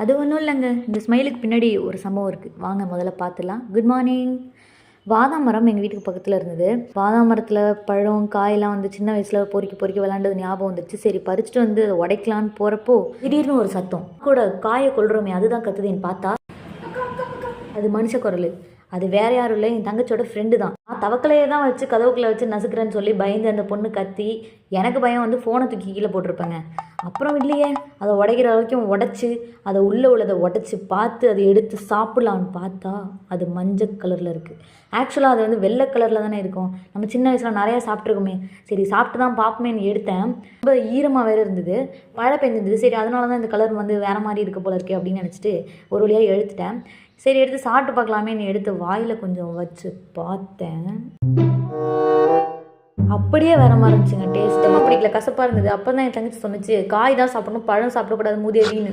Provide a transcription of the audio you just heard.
அது ஒன்றும் இல்லைங்க. இந்த ஸ்மைலுக்கு பின்னாடி ஒரு சம்பவம் இருக்குது. வாங்க முதல்ல பார்த்துலாம். Good morning. வாதாம் மரம் எங்கள் வீட்டுக்கு பக்கத்தில் இருந்தது. வாதாம் மரத்தில் பழம் காயெல்லாம் வந்து சின்ன வயசில் பொறுக்கி பொறுக்கி விளாண்டது ஞாபகம் வந்துச்சு. சரி பறிச்சுட்டு வந்து அதை உடைக்கலான்னு போகிறப்போ திடீர்னு ஒரு சத்தம். கூட காயை கொள்கிறோமே அதுதான் கத்துதுன்னு பார்த்தா அது மனுஷ குரல். அது வேற யாரும் இல்லை, என் தங்கச்சியோட ஃப்ரெண்டு தான். நான் தவக்கலையே தான் வச்சு கதவுக்குள்ளே வச்சு நசுக்கிறேன்னு சொல்லி பயந்து அந்த பொண்ணு கத்தி எனக்கு பயம் வந்து ஃபோனை தூக்கி கீழே போட்டிருப்பேங்க. அப்புறம் இல்லையே, அதை உடைக்கிற வரைக்கும் உடச்சி அதை உள்ளே உள்ளதை உடச்சி பார்த்து அதை எடுத்து சாப்பிட்லான்னு பார்த்தா அது மஞ்சள் கலரில் இருக்குது. ஆக்சுவலாக அது வந்து வெள்ளை கலரில் தானே இருக்கும். நம்ம சின்ன வயசில் நிறையா சாப்பிட்ருக்கோமே. சரி சாப்பிட்டு தான் பார்ப்போமேன்னு எடுத்தேன். ரொம்ப ஈரமாக வேறு இருந்தது, மழை பெஞ்சிருந்தது. சரி அதனால தான் இந்த கலர் வந்து வேறு மாதிரி இருக்க போல இருக்கே அப்படின்னு நினச்சிட்டு ஒரு வழியாக எடுத்துட்டேன். சரி எடுத்து சாப்பிட்டு பார்க்கலாமேன்னு எடுத்து வாயில் கொஞ்சம் வச்சு பார்த்தேன். அப்படியே வேற மாதிரி இருந்துச்சுங்க. டேஸ்ட் பிடிக்கல, கசப்பாக இருந்தது. அப்போ தான் என் தங்கச்சி சொன்னிச்சு, காய் தான் சாப்பிடணும், பழம் சாப்பிடக்கூடாது மூதேவின்னு.